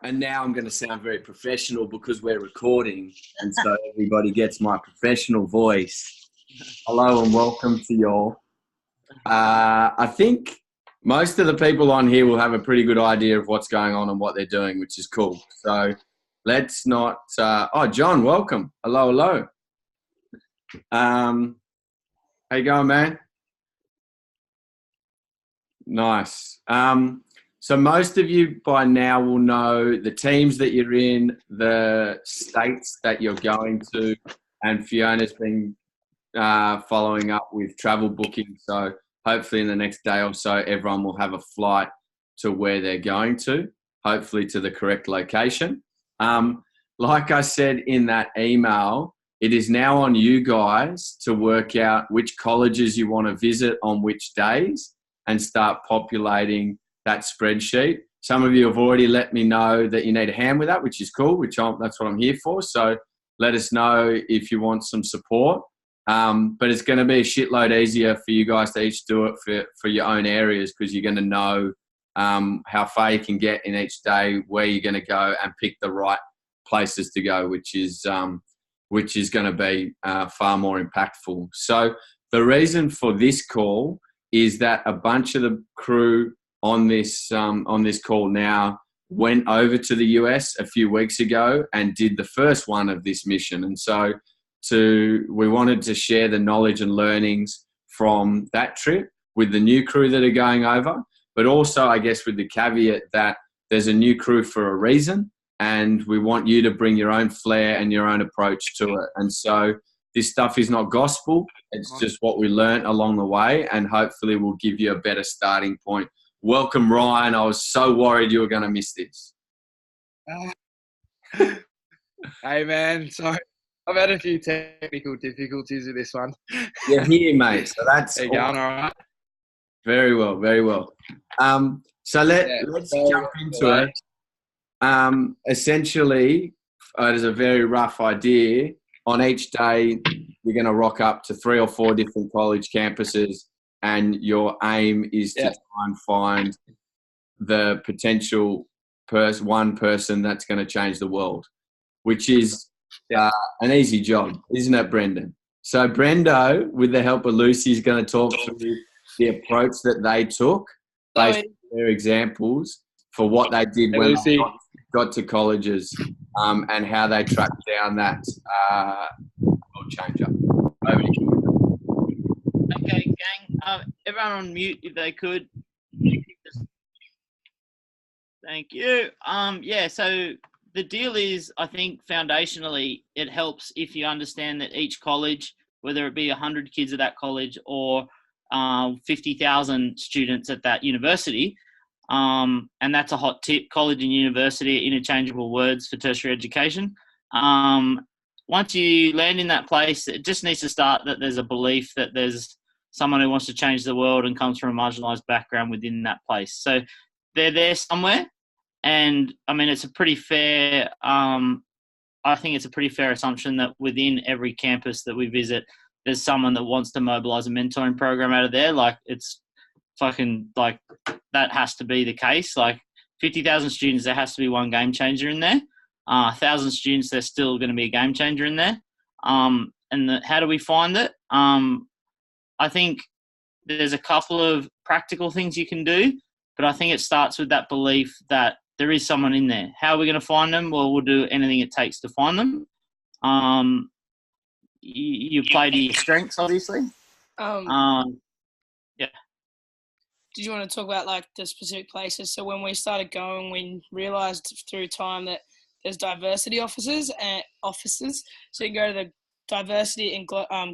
And now I'm going to sound very professional because we're recording, and so everybody gets my professional voice. Hello and welcome to y'all. I think most of the people on here will have a pretty good idea of what's going on and what they're doing, which is cool. So let's not. John, welcome. Hello, hello. How you going, man? Nice. So most of you by now will know the teams that you're in, the states that you're going to, and Fiona's been following up with travel booking. So hopefully in the next day or so, everyone will have a flight to where they're going to, hopefully to the correct location. Like I said in that email, it is now on you guys to work out which colleges you want to visit on which days and start populating that spreadsheet. Some of you have already let me know that you need a hand with that, which is cool, that's what I'm here for. So let us know if you want some support. But it's going to be a shitload easier for you guys to each do it for your own areas, because you're going to know how far you can get in each day, where you're going to go, and pick the right places to go, which is going to be far more impactful. So the reason for this call is that a bunch of the crew on this call now went over to the US a few weeks ago and did the first one of this mission. And so we wanted to share the knowledge and learnings from that trip with the new crew that are going over, but also, I guess, with the caveat that there's a new crew for a reason, and we want you to bring your own flair and your own approach to it. And so this stuff is not gospel. It's just what we learned along the way, and hopefully we'll give you a better starting point. Welcome, Ryan. I was so worried you were going to miss this. Hey, man. Sorry. I've had a few technical difficulties with this one. You're here, mate. So that's going all right. Very well, very well. So let's jump into it. Essentially, it is a very rough idea. On each day, you're going to rock up to 3 or 4 different college campuses, and your aim is to try and find the potential one person that's going to change the world, which is an easy job, isn't it, Brendan? So Brendo, with the help of Lucy, is going to talk through the approach that they took based on their examples for what they did when they got to colleges, and how they tracked down that world changer. Over to you. Okay, gang. Everyone on mute if they could. Thank you. So the deal is, I think foundationally, it helps if you understand that each college, whether it be 100 kids at that college or 50,000 students at that university, and that's a hot tip, college and university, interchangeable words for tertiary education. Once you land in that place, it just needs to start that there's a belief that there's someone who wants to change the world and comes from a marginalised background within that place. So they're there somewhere. And I mean, it's a pretty fair, I think it's a pretty fair assumption that within every campus that we visit, there's someone that wants to mobilise a mentoring program out of there. Like, it's fucking, like, that has to be the case. Like, 50,000 students, there has to be one game changer in there. 1,000 students, there's still going to be a game changer in there. How do we find it? I think there's a couple of practical things you can do, but I think it starts with that belief that there is someone in there. How are we going to find them? Well, we'll do anything it takes to find them. You play to your strengths, obviously. Did you want to talk about like the specific places? So when we started going, we realised through time that there's diversity offices. So you can go to the diversity and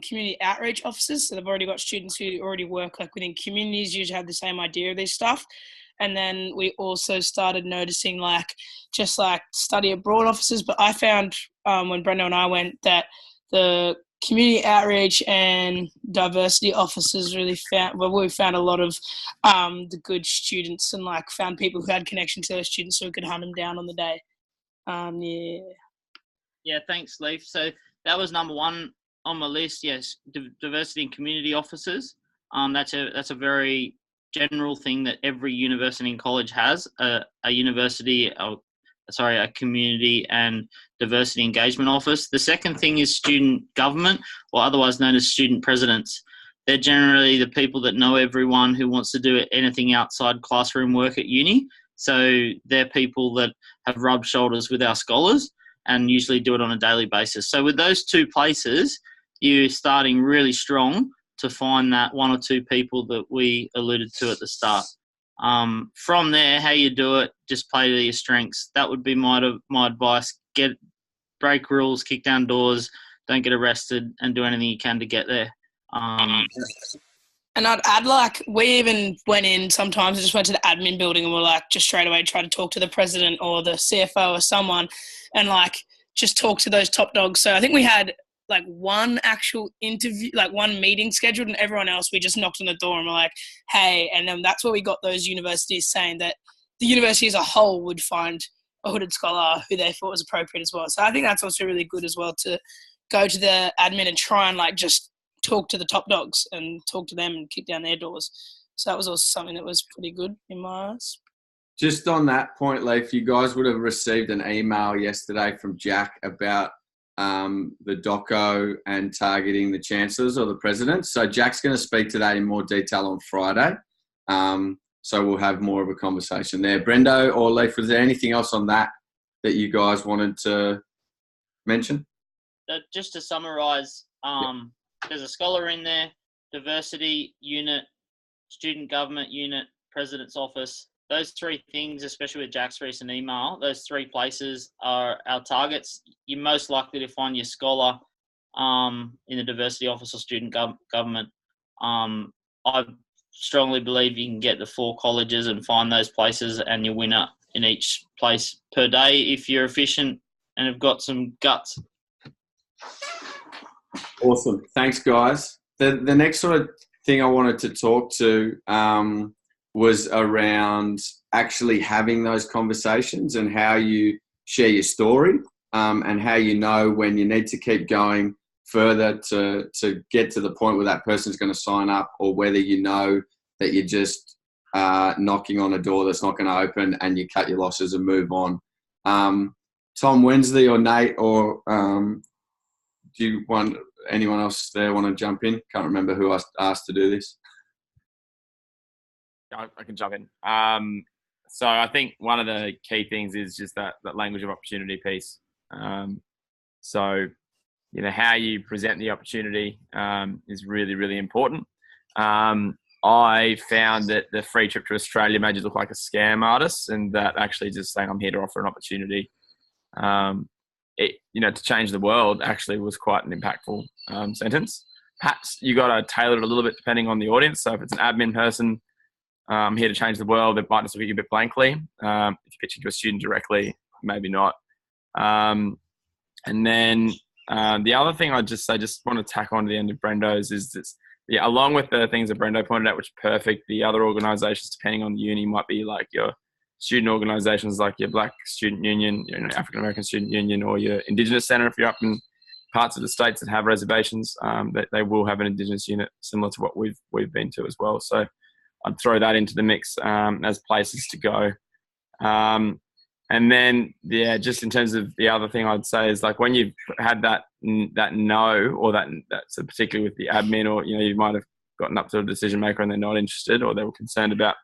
community outreach offices. So they've already got students who already work like within communities, usually have the same idea of this stuff. And then we also started noticing like just like study abroad offices. But I found when Brendo and I went that the community outreach and diversity officers really we found a lot of the good students and like found people who had connection to those students so we could hunt them down on the day. Yeah, thanks, Leif. So that was number one on my list. Yes, diversity and community officers. That's a very general thing that every university and college has. A university a community and diversity engagement office. The second thing is student government, or otherwise known as student presidents. They're generally the people that know everyone who wants to do anything outside classroom work at uni. So they're people that have rubbed shoulders with our scholars and usually do it on a daily basis. So with those two places, you're starting really strong to find that one or two people that we alluded to at the start. From there, how you do it, just play to your strengths. That would be my advice. Break rules, kick down doors, don't get arrested, and do anything you can to get there. And I'd add, like, we even went in sometimes, just went to the admin building and we're like, just straight away try to talk to the president or the CFO or someone and, like, just talk to those top dogs. So I think we had, like, one actual interview, like one meeting scheduled, and everyone else, we just knocked on the door and we're like, hey. And then that's where we got those universities saying that the university as a whole would find a hooded scholar who they thought was appropriate as well. So I think that's also really good as well, to go to the admin and try and, like, just talk to the top dogs and talk to them and kick down their doors. So that was also something that was pretty good in my eyes. Just on that point, Leif, you guys would have received an email yesterday from Jack about the doco and targeting the chancellors or the president. So Jack's going to speak to that in more detail on Friday. So we'll have more of a conversation there. Brendo or Leif, was there anything else on that you guys wanted to mention? Just to summarise, there's a scholar in there, diversity unit, student government unit, president's office. Those three things, especially with Jack's recent email, those three places are our targets. You're most likely to find your scholar in the diversity office or student government. I strongly believe you can get the 4 colleges and find those places, and you win up in each place per day if you're efficient and have got some guts. Awesome. Thanks, guys. The next sort of thing I wanted to talk to was around actually having those conversations and how you share your story, and how you know when you need to keep going further to get to the point where that person's going to sign up, or whether you know that you're just knocking on a door that's not going to open and you cut your losses and move on. Tom Wensley or Nate, or do you want anyone else there want to jump in? Can't remember who I asked to do this. I can jump in. So I think one of the key things is just that language of opportunity piece. So, you know, how you present the opportunity is really, really important. I found that the free trip to Australia made you look like a scam artist, and that actually just saying I'm here to offer an opportunity, to change the world actually was quite an impactful sentence. Perhaps you got to tailor it a little bit depending on the audience. So if it's an admin person, I'm here to change the world, it might just look at you a bit blankly. If you're pitching to a student directly, maybe not. And then the other thing I just want to tack on to the end of Brendo's is this, along with the things that Brendo pointed out, which are perfect, the other organisations, depending on the uni, might be like your student organisations, like your Black Student Union, your African American Student Union, or your Indigenous Centre if you're up in parts of the states that have reservations. That they will have an Indigenous unit similar to what we've been to as well. So I'd throw that into the mix as places to go. And then, just in terms of the other thing I'd say is, like, when you've had that no, or that's particularly with the admin, or, you might have gotten up to a decision maker and they're not interested, or they were concerned about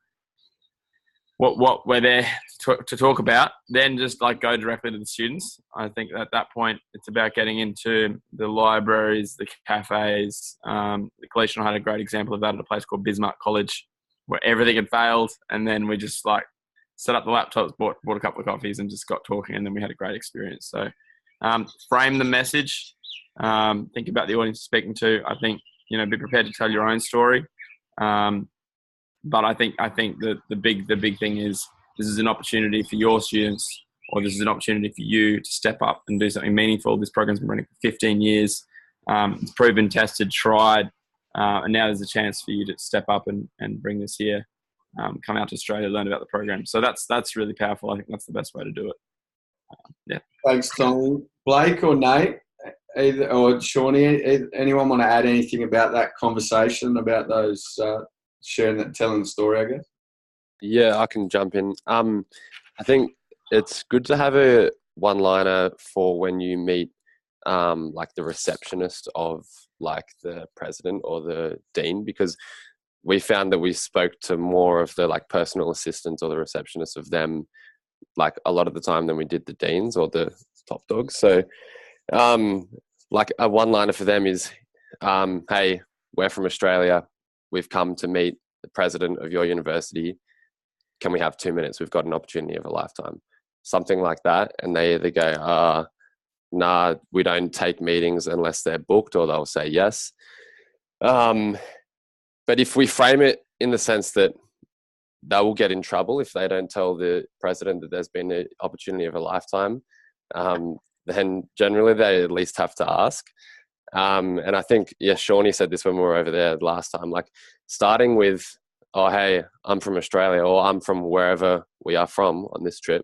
what we're there to talk about, then just like go directly to the students. I think at that point, it's about getting into the libraries, the cafes. The Collegial had a great example of that at a place called Bismarck College, where everything had failed, and then we just set up the laptops, bought a couple of coffees, and just got talking, and then we had a great experience. So frame the message, think about the audience you're speaking to. I think, be prepared to tell your own story. But I think that the big thing is, this is an opportunity for your students, or this is an opportunity for you to step up and do something meaningful. This program's been running for 15 years. It's proven, tested, tried, and now there's a chance for you to step up and bring this here. Come out to Australia, learn about the program. So that's really powerful. I think that's the best way to do it. Thanks, Tom. Blake or Nate, or Shawnee, anyone want to add anything about that conversation, about those telling the story, I guess? Yeah, I can jump in. I think it's good to have a one-liner for when you meet like the receptionist of like the president or the dean, because we found that we spoke to more of the like personal assistants or the receptionists of them like a lot of the time than we did the deans or the top dogs. So like a one-liner for them is, hey, we're from Australia. We've come to meet the president of your university. Can we have 2 minutes? We've got an opportunity of a lifetime. Something like that. And they either go, nah, we don't take meetings unless they're booked, or they'll say yes. But if we frame it in the sense that they will get in trouble if they don't tell the president that there's been an opportunity of a lifetime, then generally they at least have to ask. And I think, Shawnee said this when we were over there last time, like starting with, oh, hey, I'm from Australia, or I'm from wherever we are from on this trip,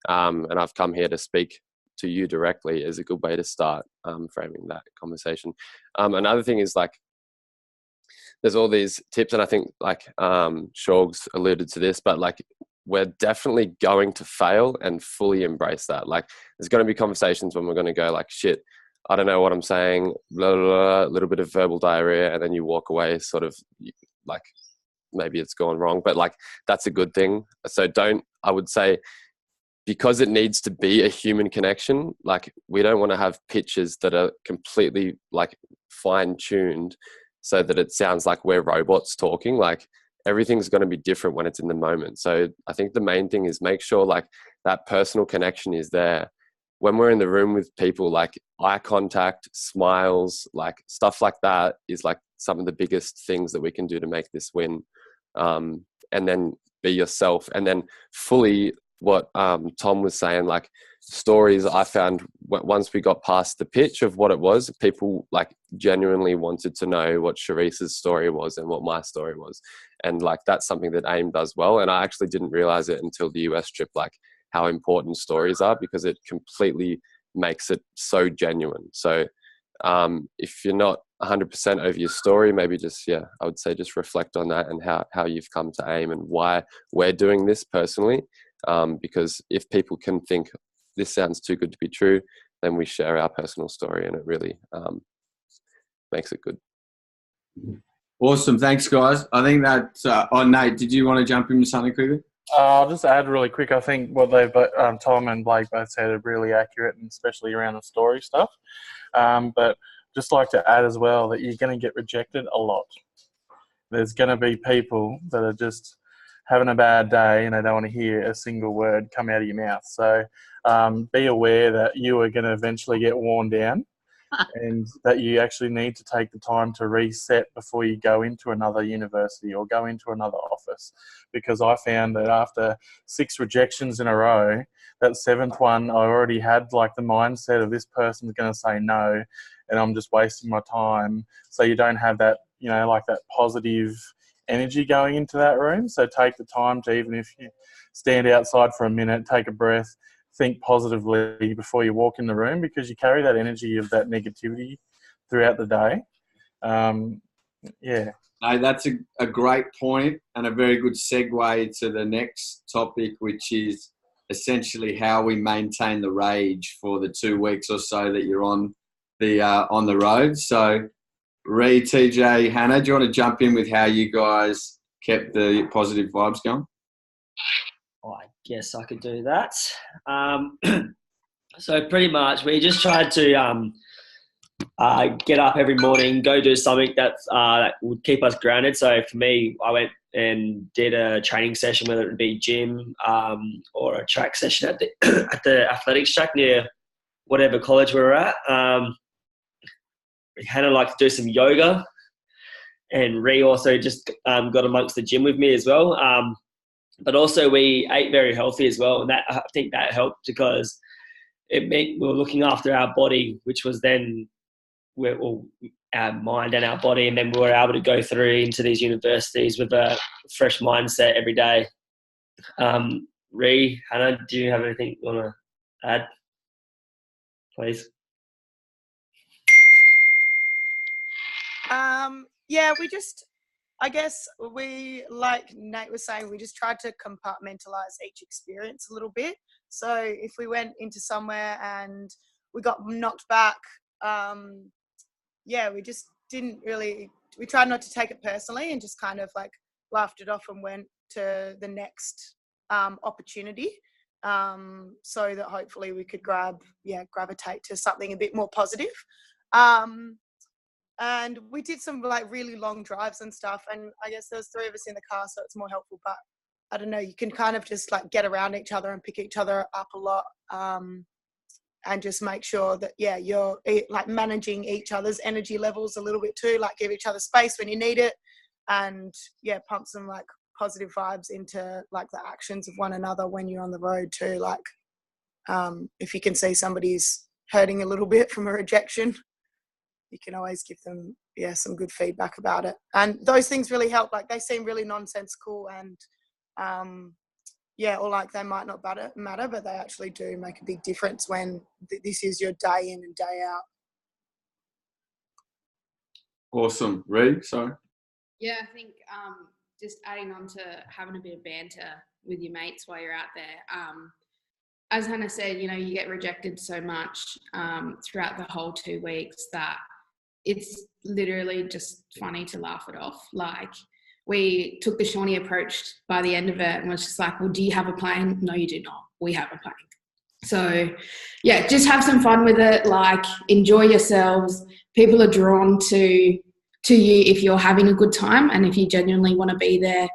and I've come here to speak to you directly, is a good way to start framing that conversation. Another thing is like, there's all these tips, and I think like Shorgs alluded to this, but like we're definitely going to fail and fully embrace that. Like there's going to be conversations when we're going to go like, shit, I don't know what I'm saying, blah, blah, blah, a little bit of verbal diarrhea, and then you walk away sort of like maybe it's gone wrong, but like that's a good thing. So I would say, because it needs to be a human connection, like we don't want to have pitches that are completely like fine-tuned so that it sounds like we're robots talking. Like everything's going to be different when it's in the moment. So I think the main thing is make sure like that personal connection is there. When we're in the room with people, like eye contact, smiles, like stuff like that is like some of the biggest things that we can do to make this win. And then be yourself. And then fully what Tom was saying, like stories, I found once we got past the pitch of what it was, people like genuinely wanted to know what Sharice's story was and what my story was. And like that's something that AIM does well. And I actually didn't realize it until the US trip, like how important stories are, because it completely makes it so genuine. So if you're not 100% over your story, maybe just, I would say just reflect on that and how you've come to AIM and why we're doing this personally. Because if people can think this sounds too good to be true, then we share our personal story, and it really makes it good. Awesome. Thanks, guys. I think that, Nate, did you want to jump into something quickly? I'll just add really quick. I think what they've Tom and Blake both said are really accurate, and especially around the story stuff. But just like to add as well that you're going to get rejected a lot. There's going to be people that are just having a bad day and they don't want to hear a single word come out of your mouth. So be aware that you are going to eventually get worn down and that you actually need to take the time to reset before you go into another university or go into another office. Because I found that after 6 rejections in a row, that 7th one, I already had like the mindset of this person's going to say no and I'm just wasting my time. So you don't have that, like that positive energy going into that room. So take the time to, even if you stand outside for a minute, take a breath, think positively before you walk in the room, because you carry that energy of that negativity throughout the day. No, that's a great point and a very good segue to the next topic, which is essentially how we maintain the rage for the 2 weeks or so that you're on the road. So Ree, TJ, Hannah, do you want to jump in with how you guys kept the positive vibes going? I guess I could do that. So pretty much we just tried to get up every morning, go do something that would keep us grounded. So for me, I went and did a training session, whether it be gym or a track session at the athletics track near whatever college we were at. Hannah liked to do some yoga, and Ree also just got amongst the gym with me as well. But also we ate very healthy as well, and that I think that helped because it meant we were looking after our body, which was then our mind and our body, and then we were able to go through into these universities with a fresh mindset every day. Ree, Hannah, do you have anything you want to add, please? I guess we, like Nate was saying, we just tried to compartmentalize each experience a little bit. So if we went into somewhere and we got knocked back, we just didn't really, we tried not to take it personally and just kind of like laughed it off and went to the next opportunity, so that hopefully we could gravitate to something a bit more positive. And we did some like really long drives and stuff, and I guess there was 3 of us in the car, so it's more helpful. But I don't know, you can kind of just like get around each other and pick each other up a lot, and just make sure that you're like managing each other's energy levels a little bit too, like give each other space when you need it, and pump some like positive vibes into like the actions of one another when you're on the road too. Like if you can see somebody's hurting a little bit from a rejection, you can always give them some good feedback about it, and those things really help. Like they seem really nonsensical and or like they might not matter, but they actually do make a big difference when this is your day in and day out. Awesome. Ree, sorry. Yeah, I think just adding on to having a bit of banter with your mates while you're out there. As Hannah said, you get rejected so much throughout the whole 2 weeks that it's literally just funny to laugh it off. Like, we took the Shawnee approach by the end of it and was just like, well, do you have a plane? No, you do not. We have a plane. So, just have some fun with it. Like, enjoy yourselves. People are drawn to you if you're having a good time and if you genuinely want to be there.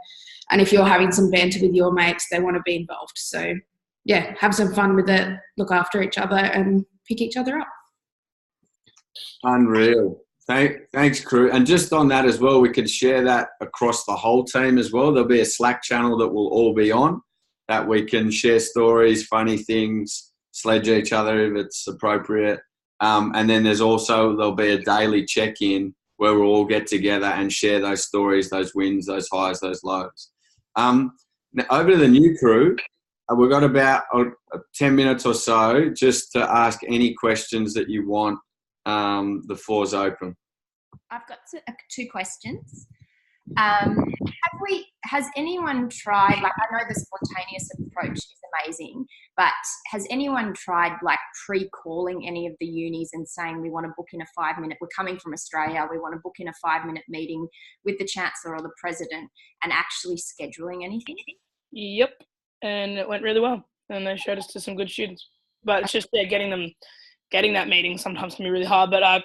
And if you're having some banter with your mates, they want to be involved. So, have some fun with it. Look after each other and pick each other up. Unreal. Thanks, crew. And just on that as well, we could share that across the whole team as well. There'll be a Slack channel that we'll all be on that we can share stories, funny things, sledge each other if it's appropriate. And then there'll be a daily check-in where we'll all get together and share those stories, those wins, those highs, those lows. Now over to the new crew. We've got about 10 minutes or so just to ask any questions that you want. The floor's open. I've got 2 questions. Has anyone tried, like, I know the spontaneous approach is amazing, but has anyone tried like pre-calling any of the unis and saying, we want to book in a 5-minute, we're coming from Australia, we want to book in a 5-minute meeting with the Chancellor or the President, and actually scheduling anything? Yep. And it went really well. And they showed us to some good students. But it's just getting that meeting sometimes can be really hard. But I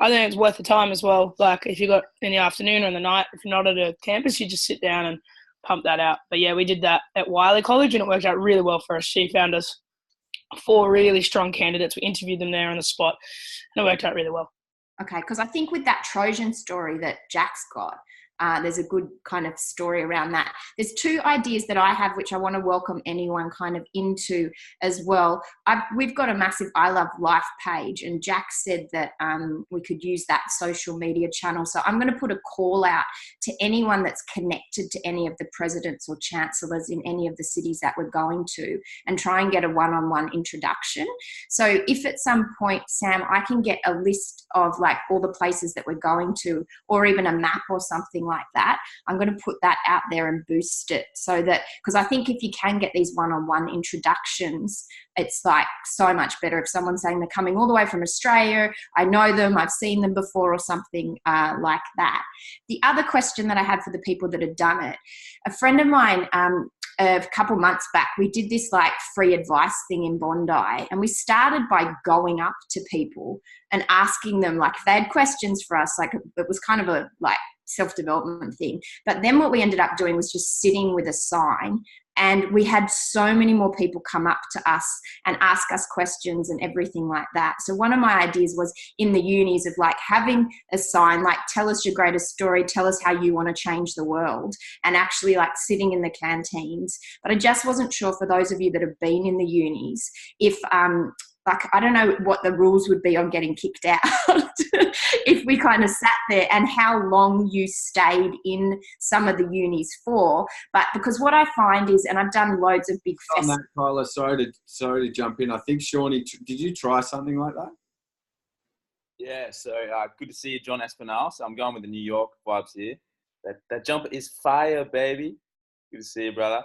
think it's worth the time as well. Like if you got in the afternoon or in the night, if you're not at a campus, you just sit down and pump that out. But we did that at Wiley College and it worked out really well for us. She found us 4 really strong candidates. We interviewed them there on the spot and it worked out really well. Okay, because I think with that Trojan story that Jack's got, there's a good kind of story around that. There's 2 ideas that I have, which I want to welcome anyone kind of into as well. We've got a massive I Love Life page, and Jack said that we could use that social media channel. So I'm going to put a call out to anyone that's connected to any of the presidents or chancellors in any of the cities that we're going to, and try and get a one-on-one introduction. So if at some point, Sam, I can get a list of like all the places that we're going to, or even a map or something like that, I'm going to put that out there and boost it, so that, because I think if you can get these one-on-one introductions, it's like so much better. If someone's saying they're coming all the way from Australia, I know them, I've seen them before, or something like that. The other question that I had for the people that had done it, a friend of mine, a couple months back, we did this like free advice thing in Bondi, and we started by going up to people and asking them like if they had questions for us. Like it was kind of a like self-development thing. But then what we ended up doing was just sitting with a sign, and we had so many more people come up to us and ask us questions and everything like that. So one of my ideas was in the unis of like having a sign like, tell us your greatest story, tell us how you want to change the world, and actually like sitting in the canteens. But I just wasn't sure, for those of you that have been in the unis, if like, I don't know what the rules would be on getting kicked out if we kind of sat there, and how long you stayed in some of the unis for. But because what I find is, and I've done loads of big festivals. On that, Kyla, sorry to jump in. I think, Shawnee, did you try something like that? Yeah, so good to see you, John Espinal. So I'm going with the New York vibes here. That jumper is fire, baby. Good to see you, brother.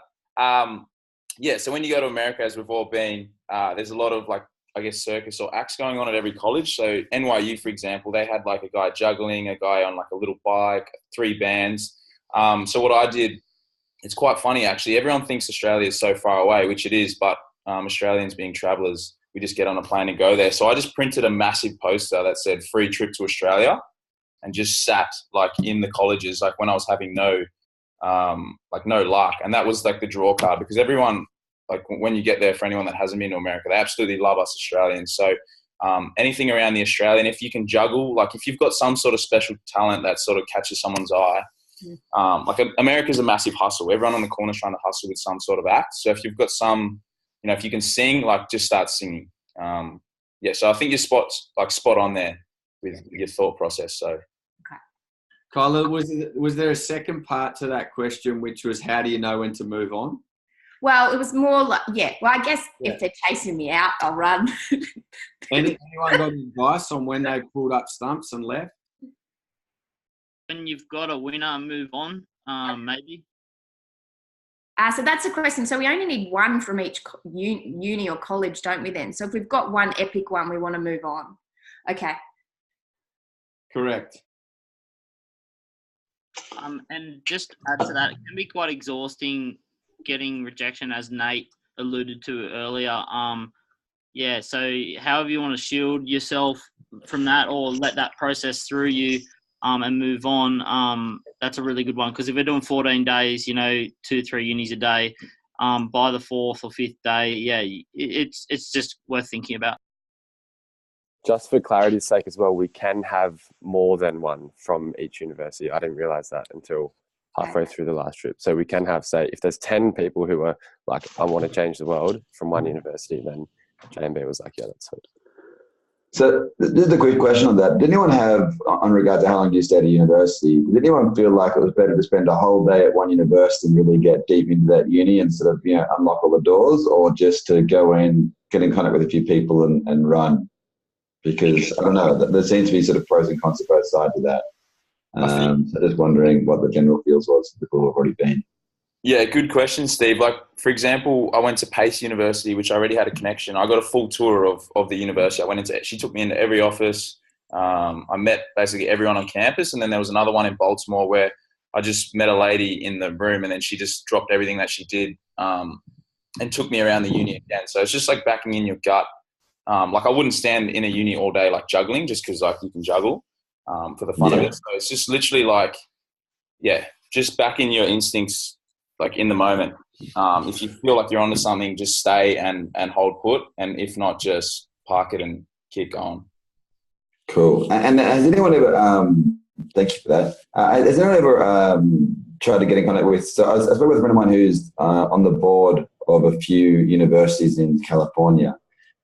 yeah, so when you go to America, as we've all been, there's a lot of like, I guess, circus or acts going on at every college. So NYU, for example, they had like a guy juggling, a guy on like a little bike, 3 bands. So what I did, it's quite funny actually. Everyone thinks Australia is so far away, which it is, but Australians being travellers, we just get on a plane and go there. So I just printed a massive poster that said free trip to Australia and just sat like in the colleges, like when I was having no luck. And that was like the draw card, because everyone, like when you get there, for anyone that hasn't been to America, they absolutely love us Australians. So anything around the Australian, if you can juggle, like if you've got some sort of special talent that sort of catches someone's eye, like America's a massive hustle. Everyone on the corner is trying to hustle with some sort of act. So if you've got some, you know, if you can sing, like just start singing. Yeah, so I think you're spot on there with your thought process. So, Kyla, was there a second part to that question, which was how do you know when to move on? Well, it was more like, well, I guess if they're chasing me out, I'll run. Anyone got advice on when they pulled up stumps and left? When you've got a winner, move on, maybe. So that's a question. So we only need one from each uni or college, don't we then? So if we've got one epic one, we want to move on. Okay. Correct. And just add to that, it can be quite exhausting getting rejection, as Nate alluded to earlier. So however you want to shield yourself from that or let that process through you and move on, that's a really good one. Because if we're doing 14 days, 2-3 unis a day, by the 4th or 5th day, it's just worth thinking about. Just for clarity's sake as well, we can have more than one from each university. I didn't realise that until halfway through the last trip. So we can have, say, if there's 10 people who are like, I want to change the world from one university, then JMB was like, yeah, that's it. So just a quick question on that. Did anyone have, on regard to how long you stayed at university, did anyone feel like it was better to spend a whole day at one university and really get deep into that uni and sort of, unlock all the doors, or just to go in, get in contact with a few people and run? Because, I don't know, there seems to be sort of pros and cons to both sides of that. So just wondering what the general feels was for people who have already been. Yeah, good question, Steve. Like, for example, I went to Pace University, which I already had a connection. I got a full tour of the university. She took me into every office. I met basically everyone on campus. And then there was another one in Baltimore where I just met a lady in the room, and then she just dropped everything that she did and took me around the uni again. So it's just like backing in your gut. Like I wouldn't stand in a uni all day like juggling, just because like you can juggle for the fun of it. So it's just literally like, just back in your instincts, like in the moment. If you feel like you're onto something, just stay and hold put, and if not, just park it and keep going. Cool. And has anyone ever? Thank you for that. Has anyone ever tried to get in contact with? So I spoke with a friend of mine who's on the board of a few universities in California.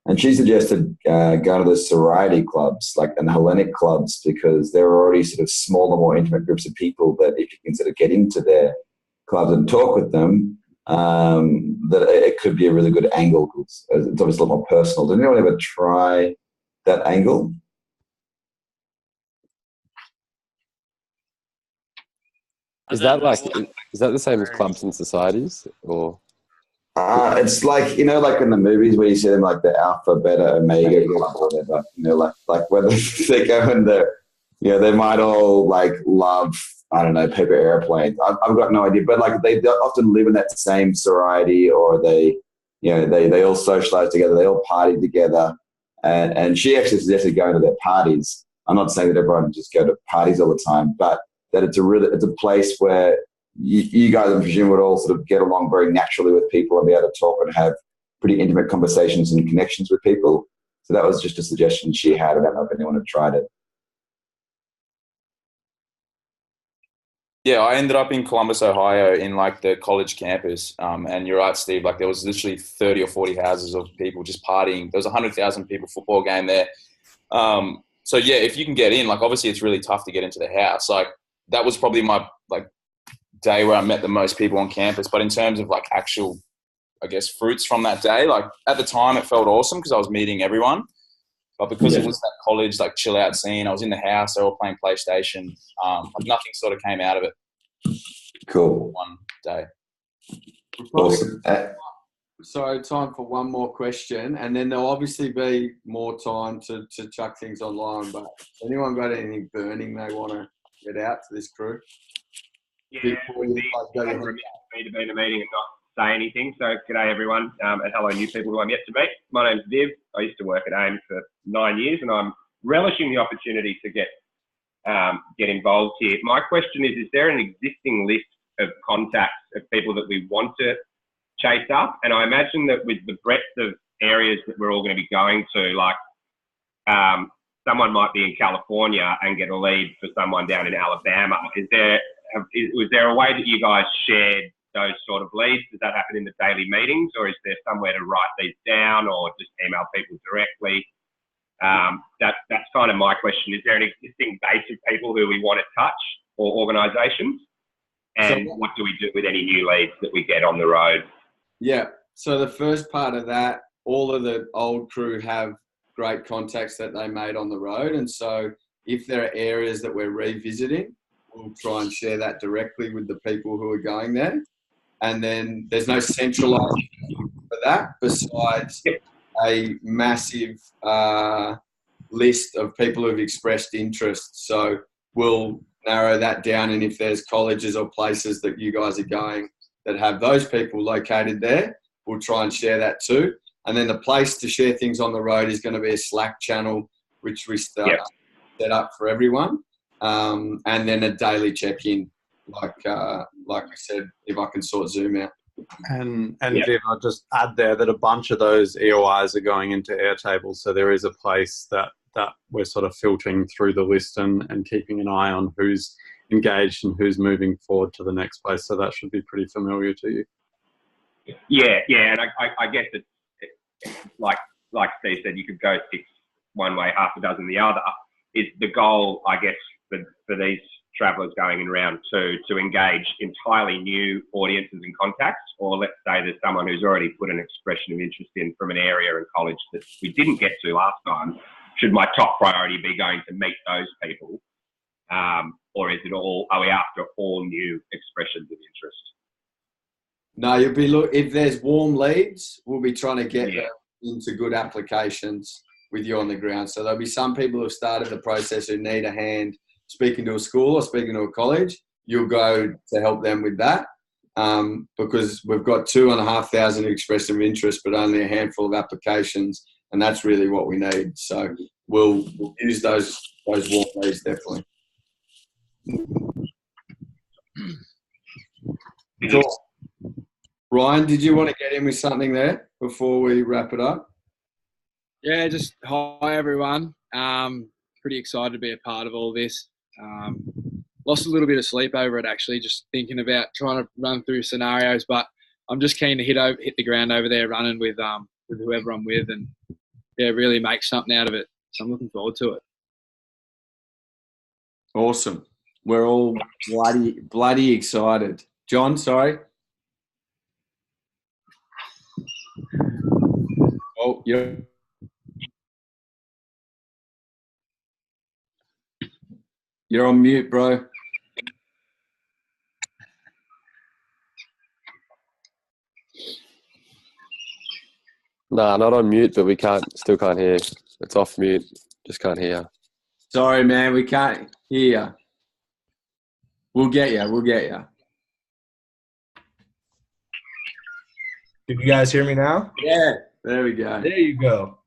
And she suggested going to the sorority clubs, and Hellenic clubs, because there are already sort of smaller, more intimate groups of people that if you can sort of get into their clubs and talk with them, that it could be a really good angle. It's obviously a lot more personal. Did anyone ever try that angle? Is that the same as clubs and societies, or? It's like, like in the movies where you see them like the Alpha, Beta, Omega club or whatever, like whether they go in there, they might all like love, I don't know, paper airplanes. I've got no idea, but like they often live in that same sorority, or they all socialize together, they all party together. And she actually suggested going to their parties. I'm not saying that everyone just go to parties all the time, but that it's a place where you guys, I presume, would all sort of get along very naturally with people and be able to talk and have pretty intimate conversations and connections with people. So that was just a suggestion she had. I don't know if anyone had tried it. Yeah, I ended up in Columbus, Ohio, in like the college campus. And you're right, Steve, like there was literally 30 or 40 houses of people just partying. There was a 100,000 people football game there. So yeah, if you can get in, like obviously it's really tough to get into the house. Like that was probably my day where I met the most people on campus. But in terms of like actual, I guess, fruits from that day, like at the time it felt awesome because I was meeting everyone. But because it was that college, like chill out scene, I was in the house, they were all playing PlayStation. Nothing sort of came out of it. Cool. One day. Awesome. so time for one more question, and then there'll obviously be more time to chuck things online. But anyone got anything burning they want to get out to this crew? Yeah, Before you guys go ahead. for me to be in a meeting and not say anything. So, g'day everyone, and hello new people who I'm yet to meet. My name's Viv. I used to work at AIM for 9 years, and I'm relishing the opportunity to get involved here. My question is there an existing list of contacts of people that we want to chase up? And I imagine that with the breadth of areas that we're all going to be going to, like someone might be in California and get a lead for someone down in Alabama. Was there a way that you guys shared those sort of leads? Does that happen in the daily meetings, or is there somewhere to write these down, or just email people directly? That's kind of my question. Is there an existing base of people who we want to touch, or organisations? And what do we do with any new leads that we get on the road? Yeah. So the first part of that, all of the old crew have great contacts that they made on the road. And so if there are areas that we're revisiting, we'll try and share that directly with the people who are going there. And then there's no centralised for that besides a massive list of people who've expressed interest. So we'll narrow that down, and if there's colleges or places that you guys are going that have those people located there, we'll try and share that too. And then the place to share things on the road is going to be a Slack channel, which we set up for everyone, and then a daily check-in, like I said, if I can sort Zoom out. And Viv, I'll just add there that a bunch of those EOIs are going into Airtable, so there is a place that we're sort of filtering through the list and keeping an eye on who's engaged and who's moving forward to the next place. So that should be pretty familiar to you. Yeah, and I guess it's like Steve said, you could go 6 one way, half a dozen the other. Is the goal, I guess, for these travellers going in round 2 to engage entirely new audiences and contacts? Or let's say there's someone who's already put an expression of interest in from an area in college that we didn't get to last time. Should my top priority be going to meet those people? Or is it are we after all new expressions of interest? No, if there's warm leads, we'll be trying to get them into good applications with you on the ground. So there'll be some people who've started the process who need a hand speaking to a school or speaking to a college. You'll go to help them with that, because we've got 2,500 expressed of interest, but only a handful of applications, and that's really what we need. So we'll use those warm leads definitely. Cool. Ryan, did you want to get in with something there before we wrap it up? Yeah, just hi everyone. Pretty excited to be a part of all this. Lost a little bit of sleep over it actually, just thinking about trying to run through scenarios. But I'm just keen to hit the ground over there running with whoever I'm with, and really make something out of it. So I'm looking forward to it. Awesome. We're all bloody excited. John, sorry. Oh, you're on mute, bro. Nah, not on mute, but we still can't hear. It's off mute. Just can't hear. Sorry, man, we can't hear you. We'll get you. Did you guys hear me now? Yeah, there we go. There you go.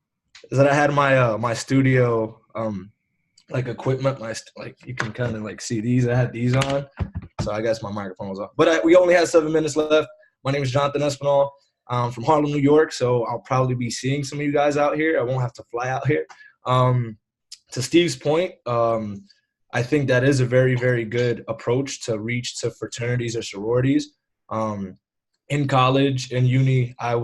Is that I had my my studio equipment, you can kind of see these. I had these on, so I guess my microphone was off. But we only have 7 minutes left. My name is Jonathan Espinal. I'm from Harlem, New York, so I'll probably be seeing some of you guys out here. I won't have to fly out here. To Steve's point, I think that is a very, very good approach to reach to fraternities or sororities. In college, in uni, I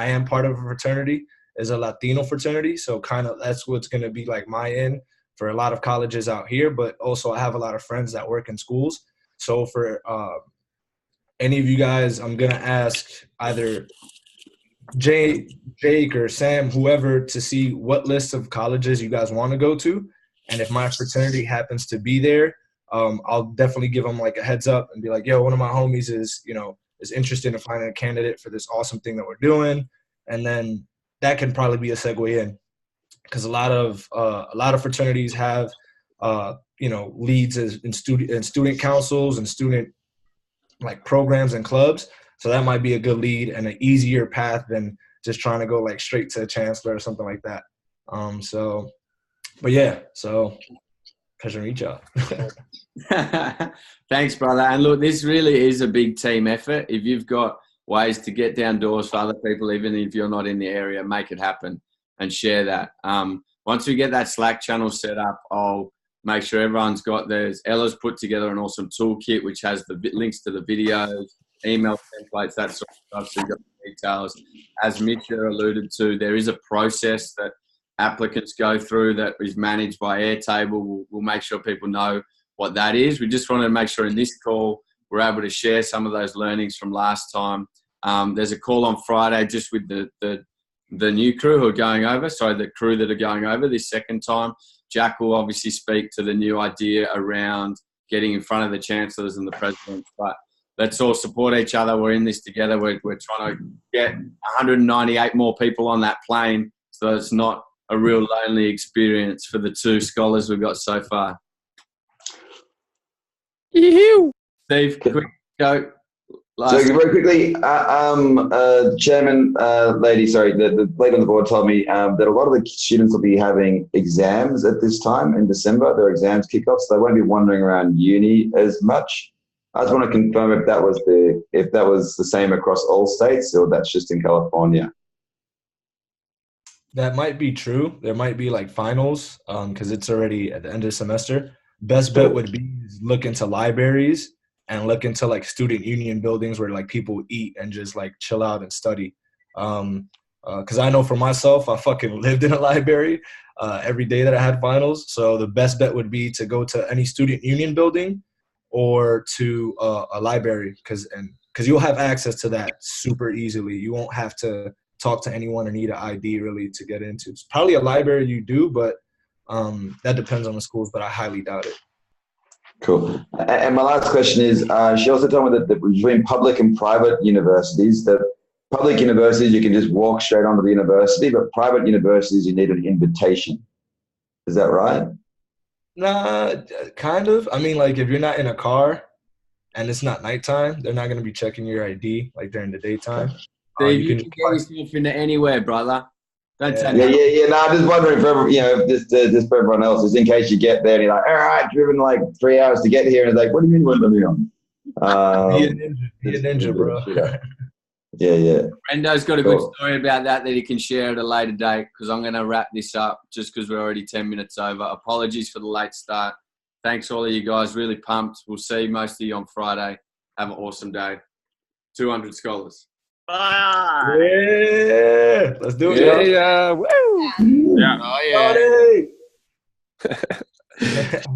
am part of a fraternity. It's a Latino fraternity, so kind of that's what's going to be like my in for a lot of colleges out here. But also I have a lot of friends that work in schools. So for any of you guys, I'm going to ask either Jake or Sam, whoever, to see what list of colleges you guys want to go to. And if my fraternity happens to be there, I'll definitely give them a heads up and be like, yo, one of my homies is is interested in finding a candidate for this awesome thing that we're doing. And then that can probably be a segue in, because a lot of fraternities have leads in student councils and student like programs and clubs. So that might be a good lead and an easier path than just trying to go like straight to a chancellor or something like that. So pleasure to meet y'all. Thanks, brother. And look, this really is a big team effort. If you've got ways to get down doors for other people, even if you're not in the area, make it happen and share that. Once we get that Slack channel set up, I'll make sure everyone's got theirs. Ella's put together an awesome toolkit which has the links to the videos, email templates, that sort of stuff, so you've got the details. As Mitcha alluded to, there is a process that applicants go through that is managed by Airtable. We'll make sure people know what that is. We just wanted to make sure in this call we're able to share some of those learnings from last time. There's a call on Friday just with the new crew who are going over, the crew that are going over this second time. Jack will obviously speak to the new idea around getting in front of the chancellors and the president, but let's all support each other. We're in this together. We're trying to get 198 more people on that plane, so it's not a real lonely experience for the 2 scholars we've got so far. Steve, quick go. So very quickly, Chairman, the lady on the board told me that a lot of the students will be having exams at this time in December. Their exams kick off, so they won't be wandering around uni as much. I just want to confirm if that was the same across all states, or that's just in California. That might be true. There might be like finals because it's already at the end of the semester. Best bet would be look into libraries and look into like student union buildings where like people eat and just like chill out and study. Because I know for myself, I fucking lived in a library every day that I had finals. So the best bet would be to go to any student union building or to a library because you'll have access to that super easily. You won't have to talk to anyone or need an ID really to get into. It's probably a library you do, but that depends on the schools, but I highly doubt it. Cool. And my last question is, she also told me that between public and private universities, that public universities, you can just walk straight onto the university, but private universities, you need an invitation. Is that right? Nah, kind of. I mean, like if you're not in a car and it's not nighttime, they're not going to be checking your ID like during the daytime. Steve, you can get yourself into anywhere, brother. Don't tell me. Yeah. No, I'm just wondering for just for everyone else, just in case you get there and you're like, all right, driven like 3 hours to get here, and it's like, what do you mean, what are you on? Be a ninja, bro. Yeah. Brendo's got a good story about that he can share at a later date, because I'm going to wrap this up just because we're already 10 minutes over. Apologies for the late start. Thanks all of you guys. Really pumped. We'll see most of you on Friday. Have an awesome day. 200 scholars. Bye. Yeah. Let's do it. Yeah. Woo. Yeah. Oh, yeah.